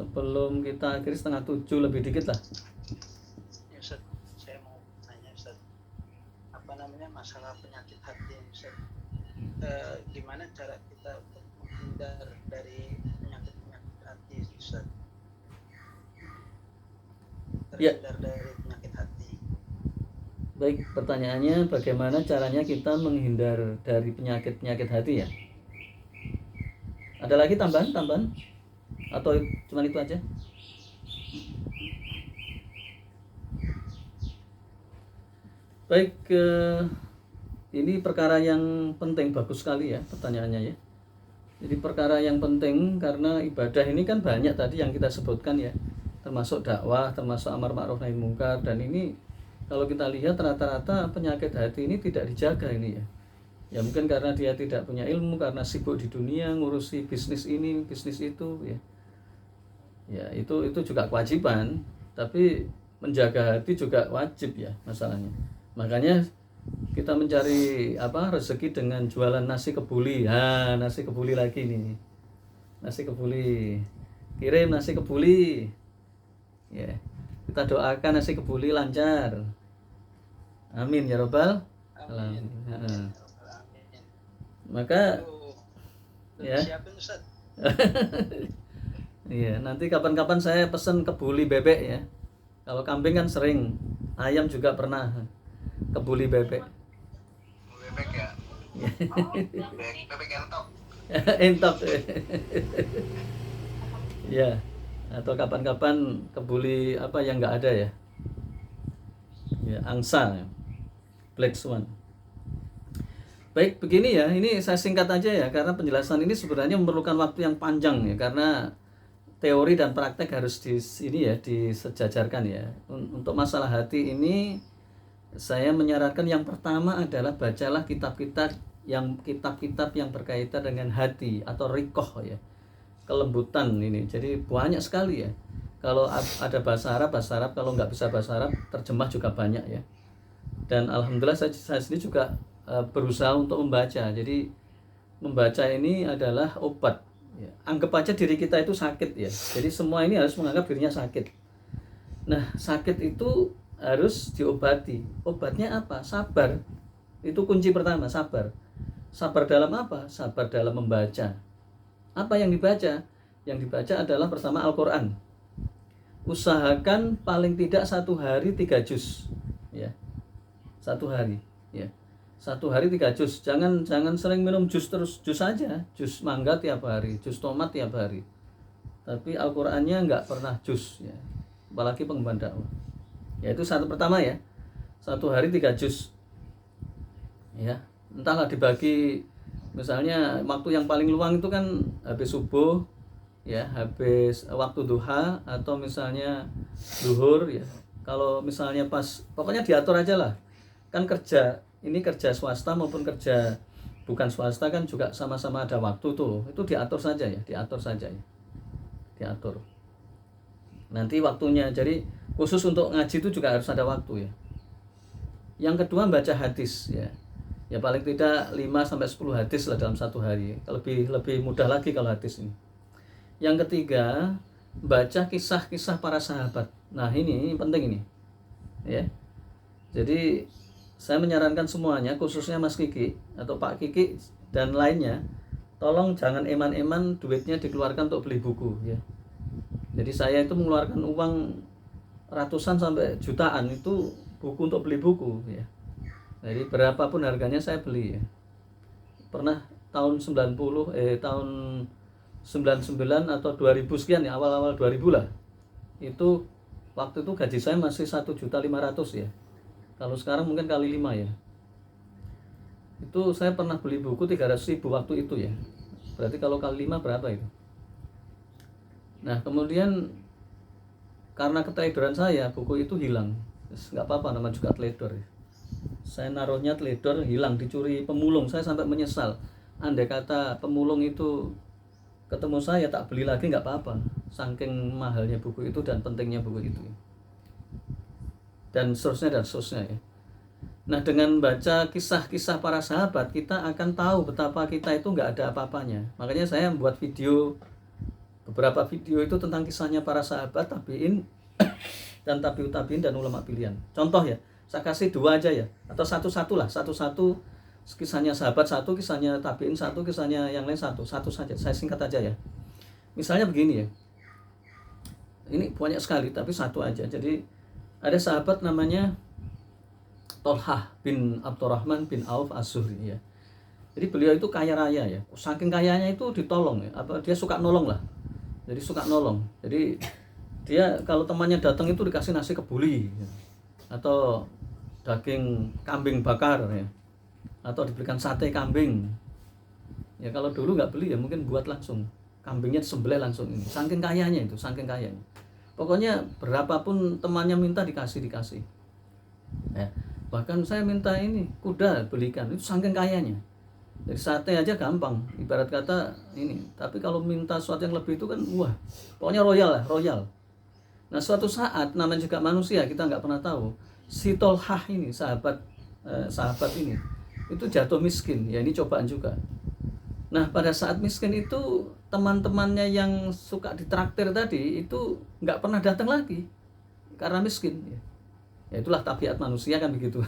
sebelum kita akhiri 6:30 lebih dikit lah. Ya Ustaz, saya mau tanya Ustaz, apa namanya masalah penyakit hati Ustaz. Gimana cara kita untuk menghindar dari penyakit-penyakit hati Ustaz? Ya, Terhindar dari penyakit hati. baik, pertanyaannya bagaimana caranya kita menghindar dari penyakit-penyakit hati ya? Ada lagi tambahan? Atau cuma itu aja? Baik, ini perkara yang penting, bagus sekali ya pertanyaannya ya. Jadi perkara yang penting karena ibadah ini kan banyak tadi yang kita sebutkan ya, termasuk dakwah, termasuk amar ma'ruf nahi munkar, dan ini kalau kita lihat rata-rata penyakit hati ini tidak dijaga ini ya. Ya mungkin karena dia tidak punya ilmu, karena sibuk di dunia ngurusi bisnis ini, bisnis itu ya. Ya itu juga kewajiban, tapi menjaga hati juga wajib ya masalahnya. Makanya kita mencari rezeki dengan jualan nasi kebuli. Nasi kebuli lagi nih. Nasi kebuli. Kirim nasi kebuli. Ya. Kita doakan nasi kebuli lancar. Amin ya robbal alamin. Maka ya. Siapin Ustaz. Iya, nanti kapan-kapan saya pesen kebuli bebek ya. Kalau kambing kan sering, ayam juga pernah. Kebuli bebek. Bebek ya. Bebek entok. Entok. Ya, atau kapan-kapan kebuli apa yang nggak ada ya. Ya, angsa, black swan. Baik, begini ya, ini saya singkat aja ya, karena penjelasan ini sebenarnya memerlukan waktu yang panjang ya, karena teori dan praktek harus disejajarkan ya. Untuk masalah hati ini saya menyarankan yang pertama adalah bacalah kitab-kitab yang berkaitan dengan hati atau rikoh ya, kelembutan ini. Jadi banyak sekali ya. Kalau ada bahasa Arab, kalau nggak bisa bahasa Arab, terjemah juga banyak ya. Dan alhamdulillah saya sendiri juga berusaha untuk membaca. Jadi membaca ini adalah obat. Ya, anggap aja diri kita itu sakit ya. Jadi semua ini harus menganggap dirinya sakit. Nah, sakit itu harus diobati. Obatnya apa? Sabar. Itu kunci pertama, sabar. Sabar dalam apa? Sabar dalam membaca. Apa yang dibaca? Yang dibaca adalah pertama Al-Quran. Usahakan paling tidak 1 hari 3 juz. Ya. 1 hari. Ya. 1 hari 3 juz. Jangan sering minum jus terus, jus aja. Jus mangga tiap hari, jus tomat tiap hari. Tapi Al-Qur'annya nggak pernah jus ya. Apalagi pengemban dakwah. Ya itu satu pertama ya. 1 hari 3 juz. Ya, entahlah dibagi, misalnya waktu yang paling luang itu kan habis subuh ya, habis waktu duha, atau misalnya zuhur ya. Kalau misalnya pas, pokoknya diatur aja lah. Kan kerja ini kerja swasta maupun kerja bukan swasta kan juga sama-sama ada waktu tuh. Itu diatur saja ya. Diatur. Nanti waktunya. Jadi khusus untuk ngaji itu juga harus ada waktu ya. Yang kedua baca hadis ya. Ya paling tidak 5 sampai 10 hadis lah dalam 1 hari. Lebih mudah lagi kalau hadis ini. Yang ketiga, baca kisah-kisah para sahabat. Nah, ini penting ini. Ya. Jadi saya menyarankan semuanya, khususnya Mas Kiki atau Pak Kiki dan lainnya, tolong jangan eman-eman duitnya dikeluarkan untuk beli buku ya. Jadi saya itu mengeluarkan uang ratusan sampai jutaan itu buku untuk beli buku ya. Jadi berapapun harganya saya beli ya. Pernah tahun 99 atau 2000 sekian ya, awal-awal 2000 lah. Itu waktu itu gaji saya masih 1.500.000 ya. Kalau sekarang mungkin kali 5 ya. Itu saya pernah beli buku 300.000 waktu itu ya. Berarti kalau kali 5 berapa itu? Nah, kemudian karena keteledoran saya, buku itu hilang. Nggak apa-apa, nama juga teledor ya. Saya naruhnya teledor, hilang, dicuri pemulung. Saya sampai menyesal. Andai kata pemulung itu ketemu saya, tak beli lagi nggak apa-apa. Saking mahalnya buku itu dan pentingnya buku itu. Dan seterusnya ya. Nah, dengan baca kisah-kisah para sahabat, kita akan tahu betapa kita itu nggak ada apa-apanya. Makanya saya membuat video beberapa video itu tentang kisahnya para sahabat tabiin dan tabiut tabiin dan ulama pilihan. Contoh ya, saya kasih 2 aja ya, atau satu-satu lah, satu-satu, kisahnya sahabat satu, kisahnya tabiin satu, kisahnya yang lain satu saja, saya singkat aja ya. Misalnya begini ya, ini banyak sekali tapi satu aja. Jadi ada sahabat namanya Tolhah bin Abdurrahman bin Auf Az-Zuhri ya. Jadi beliau itu kaya raya ya, saking kayanya itu ditolong ya, dia suka nolong lah. Jadi suka nolong. Jadi dia kalau temannya datang itu dikasih nasi kebuli ya, atau daging kambing bakar ya, atau diberikan sate kambing. Ya kalau dulu nggak beli ya mungkin buat langsung, kambingnya disembelih langsung ini. Saking kayanya itu, saking kayanya. Pokoknya berapapun temannya minta dikasih. Ya, bahkan saya minta ini kuda belikan, itu saking kayanya. Jadi sate aja gampang, ibarat kata ini. Tapi kalau minta sesuatu yang lebih itu kan, wah, pokoknya royal lah, royal. Nah suatu saat, namanya juga manusia, kita nggak pernah tahu. Si Tolhah ini, sahabat ini, itu jatuh miskin. Ya ini cobaan juga. Nah pada saat miskin itu, teman-temannya yang suka ditraktir tadi, itu nggak pernah datang lagi. Karena miskin. Ya itulah tabiat manusia kan begitu.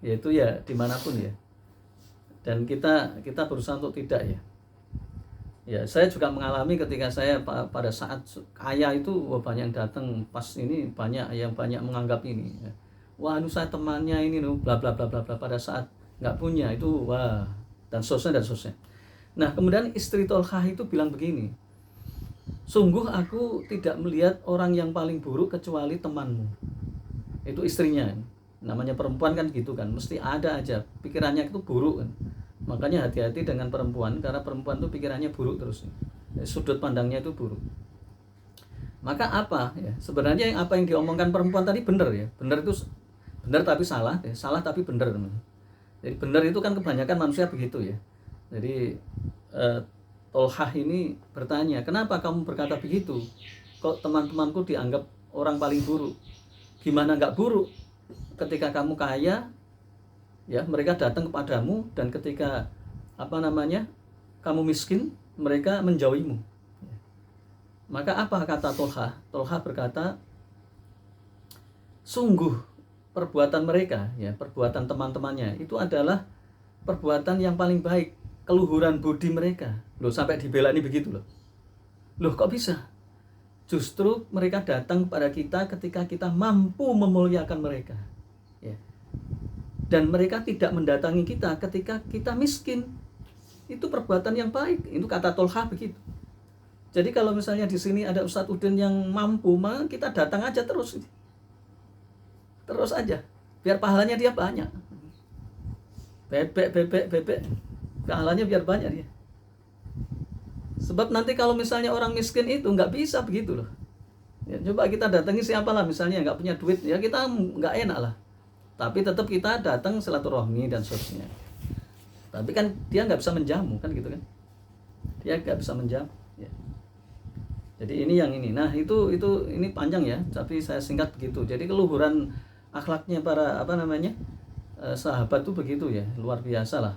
Yaitu ya dimanapun ya. Dan kita berusaha untuk tidak ya. Ya saya juga mengalami ketika saya pada saat kaya itu, wah, banyak yang datang pas ini, banyak menganggap ini. Ya. Wah, saya temannya ini loh, bla bla bla bla bla. Pada saat nggak punya itu, wah, dan seterusnya. Nah kemudian istri Tolhah itu bilang begini, sungguh aku tidak melihat orang yang paling buruk kecuali temanmu. Itu istrinya. Namanya perempuan kan gitu kan, mesti ada aja pikirannya itu buruk kan. Makanya hati-hati dengan perempuan, karena perempuan itu pikirannya buruk terus, sudut pandangnya itu buruk. Maka apa ya, sebenarnya apa yang diomongkan perempuan tadi benar ya, benar itu benar tapi salah ya, salah tapi benar. Jadi benar itu kan kebanyakan manusia begitu ya. Jadi Tolhah ini bertanya, kenapa kamu berkata begitu, kok teman-temanku dianggap orang paling buruk? Gimana nggak buruk ketika kamu kaya ya, mereka datang kepadamu, dan ketika kamu miskin, mereka menjauhimu. Maka apa kata Tolhah? Tolhah berkata, sungguh perbuatan mereka ya, perbuatan teman-temannya itu adalah perbuatan yang paling baik, keluhuran budi mereka. Loh, sampai dibela ini begitu loh. Loh kok bisa? Justru mereka datang kepada kita ketika kita mampu memuliakan mereka. Ya. Dan mereka tidak mendatangi kita ketika kita miskin. Itu perbuatan yang baik. Itu kata Tolhah begitu. Jadi kalau misalnya di sini ada Ustadz Udin yang mampu, maka kita datang aja terus. Terus aja. Biar pahalanya dia banyak. Bebek. Pahalanya biar banyak dia. Sebab nanti kalau misalnya orang miskin itu nggak bisa begitu loh. Ya, coba kita datangi siapalah misalnya nggak punya duit, ya kita nggak enak lah. Tapi tetap kita datang silaturahmi dan seterusnya. Tapi kan dia nggak bisa menjamu kan gitu kan. Dia nggak bisa menjamu. Ya. Jadi ini yang ini. Nah ini panjang ya, tapi saya singkat begitu. Jadi keluhuran akhlaknya para sahabat tuh begitu ya, luar biasa lah.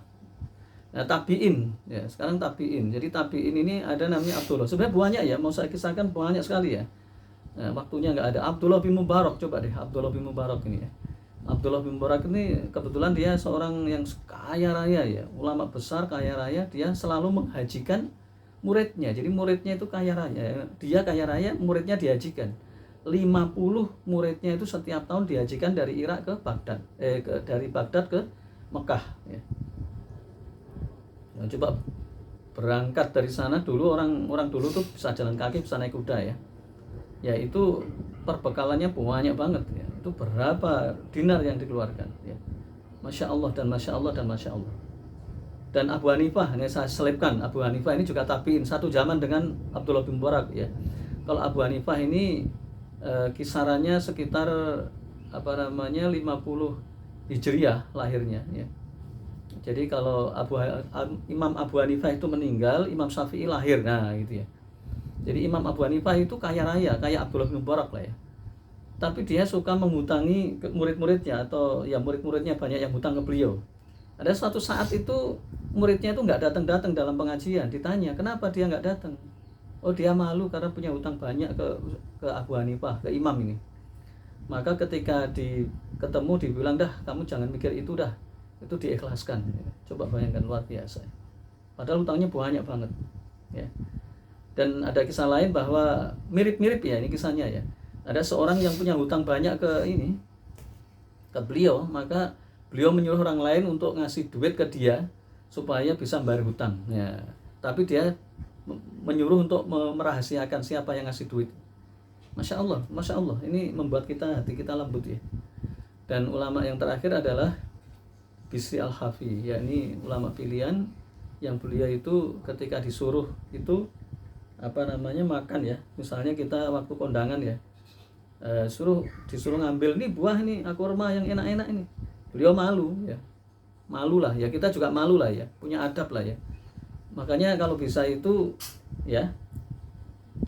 Nah tabiin ya, sekarang tabiin. Jadi tabiin ini ada namanya Abdullah. Sebenarnya banyak ya, mau saya kisahkan banyak sekali ya. Nah, waktunya nggak ada. Abdullah bin Mubarak, coba deh Abdullah bin Mubarak ini ya. Abdullah bin Mubarak ini kebetulan dia seorang yang kaya raya ya, ulama besar kaya raya. Dia selalu menghajikan muridnya. Jadi muridnya itu kaya raya. Dia kaya raya, muridnya dihajikan. 50 muridnya itu setiap tahun dihajikan dari Irak ke Baghdad, dari Baghdad ke Mekah ya. Nah, coba berangkat dari sana dulu, orang dulu tuh bisa jalan kaki, bisa naik kuda ya. Ya itu perbekalannya banyak banget ya. Itu berapa dinar yang dikeluarkan ya. Masya Allah dan Masya Allah dan Masya Allah. Dan Abu Hanifah, ini saya selipkan, Abu Hanifah ini juga tabiin satu zaman dengan Abdullah bin Mubarak ya. Kalau Abu Hanifah ini kisarannya sekitar 50 Hijriah lahirnya ya. Jadi kalau Imam Abu Hanifah itu meninggal, Imam Syafi'i lahir, nah gitu ya. Jadi Imam Abu Hanifah itu kaya raya, kayak Abdullah bin Mubarak lah ya. Tapi dia suka menghutangi murid-muridnya, atau ya murid-muridnya banyak yang hutang ke beliau. Ada suatu saat itu muridnya itu nggak datang-datang dalam pengajian. Ditanya kenapa dia nggak datang. oh dia malu karena punya hutang banyak ke Abu Hanifah, ke imam ini. Maka ketika ketemu dibilang, dah kamu jangan mikir itu dah, itu diikhlaskan. Coba bayangkan, luar biasa. Padahal hutangnya banyak banget ya. Dan ada kisah lain bahwa mirip-mirip ya ini kisahnya ya. Ada seorang yang punya hutang banyak ke beliau, maka beliau menyuruh orang lain untuk ngasih duit ke dia supaya bisa membayar hutang ya. Tapi dia menyuruh untuk merahasiakan siapa yang ngasih duit. Masya Allah, ini membuat hati kita lembut ya. Dan ulama yang terakhir adalah Bisri Al-Hafi, yakni ulama pilihan yang beliau itu ketika disuruh itu makan ya. Misalnya kita waktu kondangan ya, disuruh ngambil nih buah nih kurma yang enak-enak ini. Beliau malu ya. Malu lah ya, kita juga malu lah ya, punya adab lah ya. Makanya kalau bisa itu ya,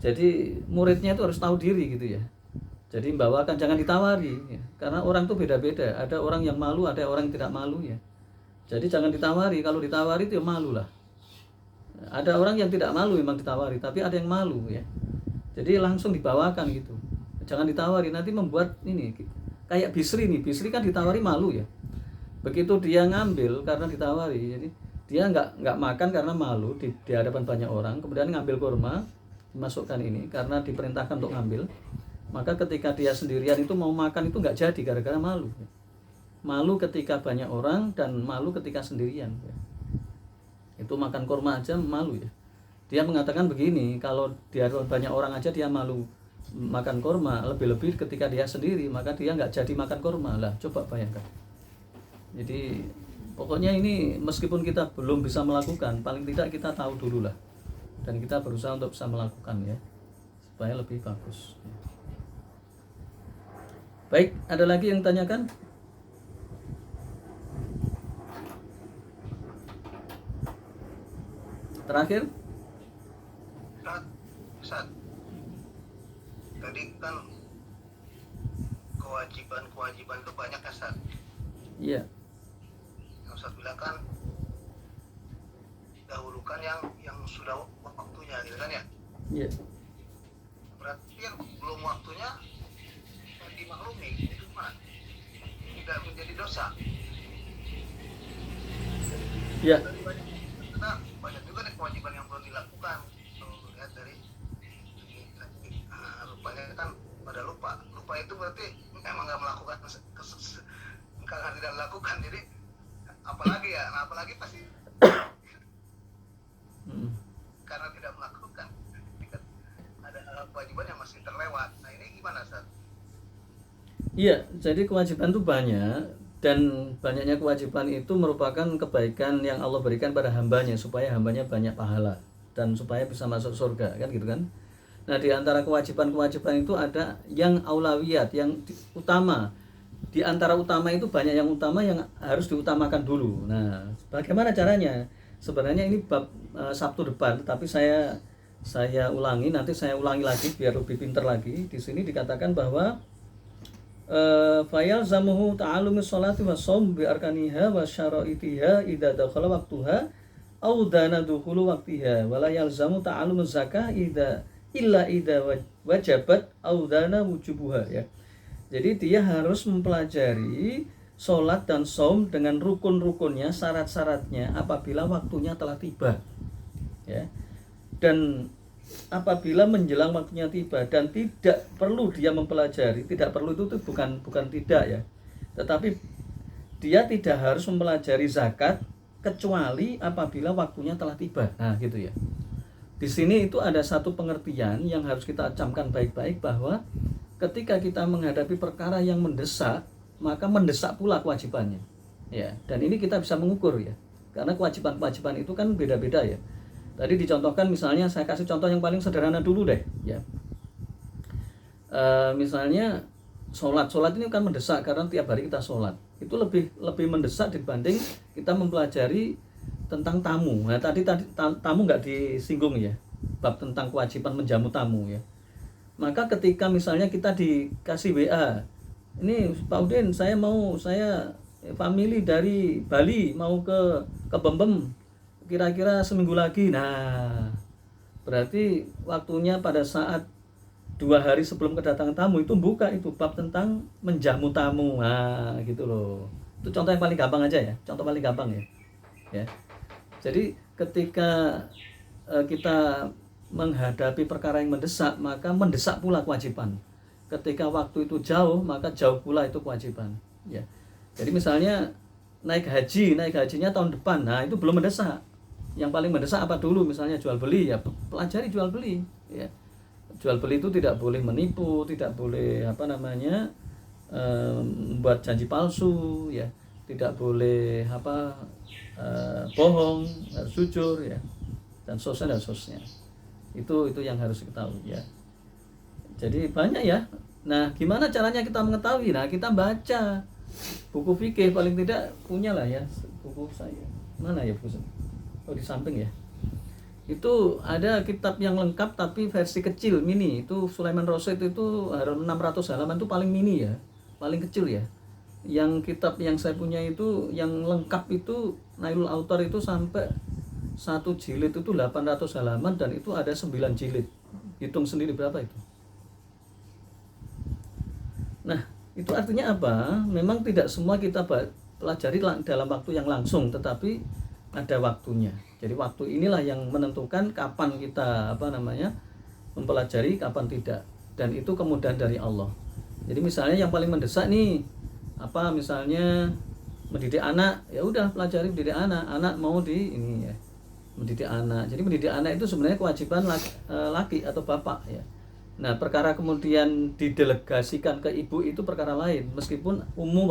jadi muridnya itu harus tahu diri gitu ya. Jadi membawakan, jangan ditawari ya. Karena orang tuh beda-beda. Ada orang yang malu, ada orang yang tidak malu ya. Jadi jangan ditawari. Kalau ditawari itu ya malu lah. Ada orang yang tidak malu memang ditawari, tapi ada yang malu ya. Jadi langsung dibawakan gitu. Jangan ditawari, nanti membuat ini kayak Bisri nih. Bisri kan ditawari malu ya. Begitu dia ngambil karena ditawari, jadi dia nggak makan karena malu di hadapan banyak orang. Kemudian ngambil kurma, dimasukkan ini karena diperintahkan untuk ngambil. Maka ketika dia sendirian itu mau makan itu nggak jadi gara-gara malu. Malu ketika banyak orang dan malu ketika sendirian. Itu makan kurma aja malu ya. Dia mengatakan begini, kalau di hadapan banyak orang aja dia malu makan kurma, lebih-lebih ketika dia sendiri maka dia nggak jadi makan kurma lah. Coba bayangkan. Jadi pokoknya ini meskipun kita belum bisa melakukan, paling tidak kita tahu dulu lah. Dan kita berusaha untuk bisa melakukan ya, supaya lebih bagus. Baik, ada lagi yang tanyakan? Terakhir? Ustaz, tadi kan kewajiban itu banyak ya Ustaz? Iya. Yang Ustaz bilang kan dahulukan yang sudah waktunya gitu kan ya? Iya. Berarti yang belum waktunya yang dimaklumi itu mana? Tidak menjadi dosa. Iya. Karena banyak juga nih kewajiban yang belum dilakukan. Kalau lihat dari rupanya kan pada lupa itu berarti emang nggak melakukan, karena tidak melakukan, jadi apalagi pasti karena tidak melakukan ada kewajiban yang masih terlewat. Nah ini gimana Ustaz? Iya, jadi kewajiban itu banyak, dan banyaknya kewajiban itu merupakan kebaikan yang Allah berikan pada hambanya supaya hambanya banyak pahala dan supaya bisa masuk surga, kan gitu kan. Nah di antara kewajiban-kewajiban itu ada yang aulawiyat, yang utama. Di antara utama itu banyak yang utama yang harus diutamakan dulu. Nah bagaimana caranya? Sebenarnya ini bab Sabtu depan, tapi saya ulangi, nanti saya ulangi lagi biar lebih pinter lagi. Di sini dikatakan bahwa fayal zamuhu ta'alumus sholati wa shaum bi arkaniha wa syara'itiha idza dakhala waqtuha aw dana dukhulu waqtiha wa la yalzamu ta'alumuz zakah illa idza wajabat aw dana wujubuha ya. Jadi dia harus mempelajari sholat dan shaum dengan rukun-rukunnya, syarat-syaratnya apabila waktunya telah tiba ya. Dan apabila menjelang waktunya tiba dan tidak perlu dia mempelajari, tidak perlu itu bukan tidak ya, tetapi dia tidak harus mempelajari zakat kecuali apabila waktunya telah tiba. Nah gitu ya. Di sini itu ada satu pengertian yang harus kita camkan baik-baik, bahwa ketika kita menghadapi perkara yang mendesak, maka mendesak pula kewajibannya ya. Dan ini kita bisa mengukur ya, karena kewajiban-kewajiban itu kan beda-beda ya. Tadi dicontohkan, misalnya saya kasih contoh yang paling sederhana dulu deh ya. Misalnya sholat ini kan mendesak karena tiap hari kita sholat. Itu lebih mendesak dibanding kita mempelajari tentang tamu. Nah tadi tamu nggak disinggung ya, bab tentang kewajiban menjamu tamu ya. Maka ketika misalnya kita dikasih WA, ini Pak Udin, saya family dari Bali mau ke Bembem kira-kira seminggu lagi. Nah Berarti waktunya pada saat 2 hari sebelum kedatangan tamu itu buka itu bab tentang menjamu tamu. Nah, gitu loh. Itu contoh yang paling gampang aja ya. Contoh paling gampang ya. Ya. Jadi ketika kita menghadapi perkara yang mendesak, maka mendesak pula kewajiban. Ketika waktu itu jauh, maka jauh pula itu kewajiban. Ya. Jadi misalnya naik hajinya tahun depan. Nah, itu belum mendesak. Yang paling mendesak apa dulu? Misalnya jual beli, ya pelajari jual beli, ya. Jual beli itu tidak boleh menipu, tidak boleh membuat janji palsu, ya. Tidak boleh bohong, harus jujur, ya. Dan sosnya. Itu yang harus diketahui, ya. Jadi banyak ya. Nah, gimana caranya kita mengetahui? Nah, kita baca buku fikih, paling tidak punya lah ya buku saya. Mana ya buku saya? Oh, di samping ya. Itu ada kitab yang lengkap tapi versi kecil, mini. Itu Sulaiman Rosyid itu 600 halaman itu paling mini ya, paling kecil ya. Yang kitab yang saya punya itu yang lengkap itu Nailul Autar itu sampai 1 jilid itu 800 halaman dan itu ada 9 jilid. Hitung sendiri berapa itu. Nah, itu artinya apa? Memang tidak semua kita pelajari dalam waktu yang langsung, tetapi ada waktunya. Jadi waktu inilah yang menentukan kapan kita mempelajari, kapan tidak. Dan itu kemudahan dari Allah. Jadi misalnya yang paling mendesak nih misalnya mendidik anak, ya udah pelajari mendidik anak. Anak mau mendidik anak. Jadi mendidik anak itu sebenarnya kewajiban laki atau bapak ya. Nah, perkara kemudian didelegasikan ke ibu itu perkara lain. Meskipun ummu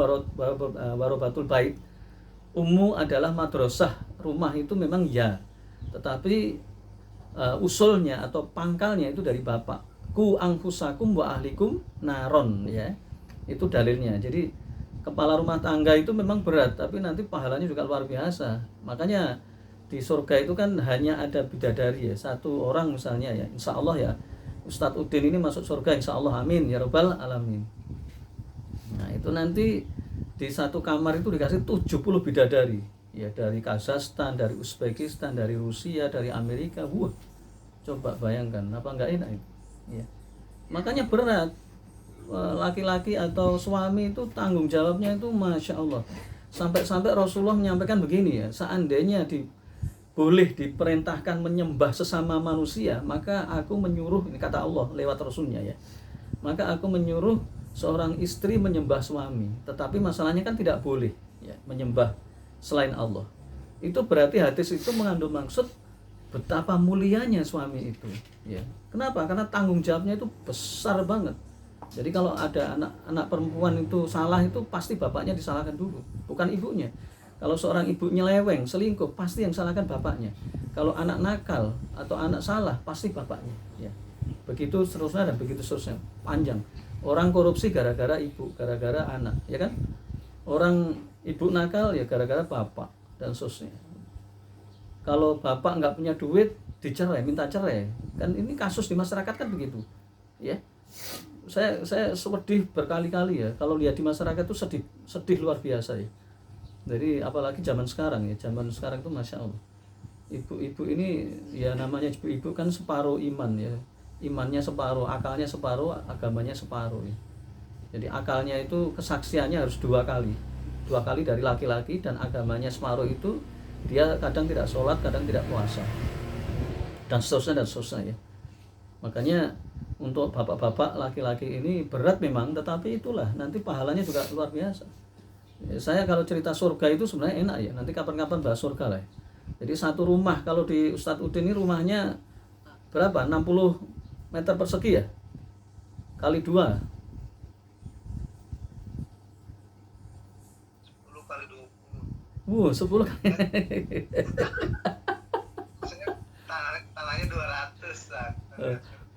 warobatul bait, ummu adalah madrasah, rumah itu memang ya. Tetapi usulnya atau pangkalnya itu dari bapak. Ku anfusakum wa ahlikum naron ya. Itu dalilnya. Jadi kepala rumah tangga itu memang berat, tapi nanti pahalanya juga luar biasa. Makanya di surga itu kan hanya ada bidadari ya, 1 orang misalnya ya. Insya Allah ya. Ustadz Udin ini masuk surga insya Allah, amin ya rabbal alamin. Nah, itu nanti di 1 kamar itu dikasih 70 bidadari ya, dari Kazakhstan, dari Uzbekistan, dari Rusia, dari Amerika. Wah, coba bayangkan, apa enggak enak itu ya. Makanya berat, laki-laki atau suami itu tanggung jawabnya itu Masya Allah. Sampai-sampai Rasulullah menyampaikan begini ya, seandainya boleh diperintahkan menyembah sesama manusia, maka aku menyuruh, ini kata Allah lewat Rasulnya ya, maka aku menyuruh seorang istri menyembah suami. Tetapi masalahnya kan tidak boleh ya, menyembah selain Allah. Itu berarti hadis itu mengandung maksud betapa mulianya suami itu ya. Kenapa? Karena tanggung jawabnya itu besar banget. Jadi kalau ada anak perempuan itu salah, itu pasti bapaknya disalahkan dulu, bukan ibunya. Kalau seorang ibu nyeleweng, selingkuh, pasti yang salahkan bapaknya. Kalau anak nakal atau anak salah, pasti bapaknya ya. Begitu seterusnya dan begitu seterusnya, panjang. Orang korupsi gara-gara ibu, gara-gara anak, ya kan? Orang ibu nakal ya gara-gara bapak dan seterusnya. Kalau bapak nggak punya duit, dicerai, minta cerai. Kan ini kasus di masyarakat kan begitu. Ya. Saya sedih berkali-kali ya kalau lihat di masyarakat itu sedih luar biasa ya. Jadi apalagi zaman sekarang ya, zaman sekarang itu Masya Allah. Ibu-ibu ini ya namanya ibu-ibu kan separuh iman ya. Imannya separuh, akalnya separuh, agamanya separuh ya. Jadi akalnya itu kesaksiannya harus 2 kali. 2 kali dari laki-laki, dan agamanya separuh itu dia kadang tidak sholat, kadang tidak puasa. Dan seterusnya ya. Makanya untuk bapak-bapak laki-laki ini berat memang, tetapi itulah nanti pahalanya juga luar biasa. Saya kalau cerita surga itu sebenarnya enak ya, nanti kapan-kapan bahas surga lah ya. Jadi 1 rumah, kalau di Ustadz Udin ini rumahnya berapa? 60 meter persegi ya? Kali 2. 10 kali 10 kali. Maksudnya tanahnya 200 lah.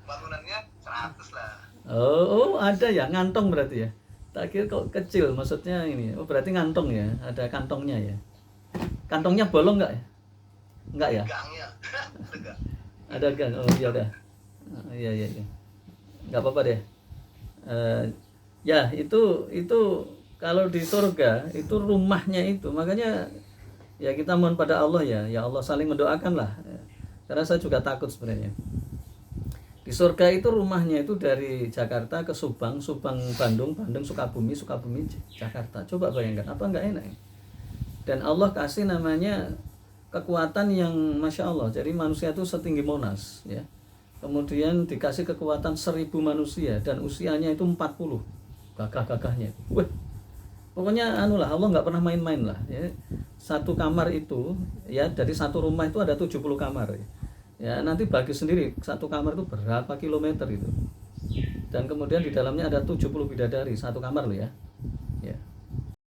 Bangunannya 100 lah. Oh, ada ya, ngantong berarti ya. Tak kira kok kecil, maksudnya ini. Oh, berarti ngantong ya, ada kantongnya ya. Kantongnya bolong enggak ya? Enggak ya? Gangnya. Ada gang. Oh, iya udah. Iya. Enggak apa-apa deh. Ya, itu kalau di surga itu rumahnya itu. Makanya ya kita mohon pada Allah ya. Ya Allah saling mendoakan lah. Karena saya juga takut sebenarnya. Di surga itu rumahnya itu dari Jakarta ke Subang, Subang Bandung, Bandung Sukabumi, Sukabumi Jakarta. Coba bayangkan, apa enggak enak? Dan Allah kasih namanya kekuatan yang Masya Allah. Jadi manusia itu setinggi Monas ya. Kemudian dikasih kekuatan 1000 manusia dan usianya itu 40. Gagah-gagahnya. Wah. Pokoknya anulah, Allah nggak pernah main-main lah ya. Satu kamar itu ya, dari satu rumah itu ada 70 kamar ya. Ya, nanti bagi sendiri satu kamar itu berapa kilometer itu. Dan kemudian di dalamnya ada 70 bidadari, satu kamar loh ya.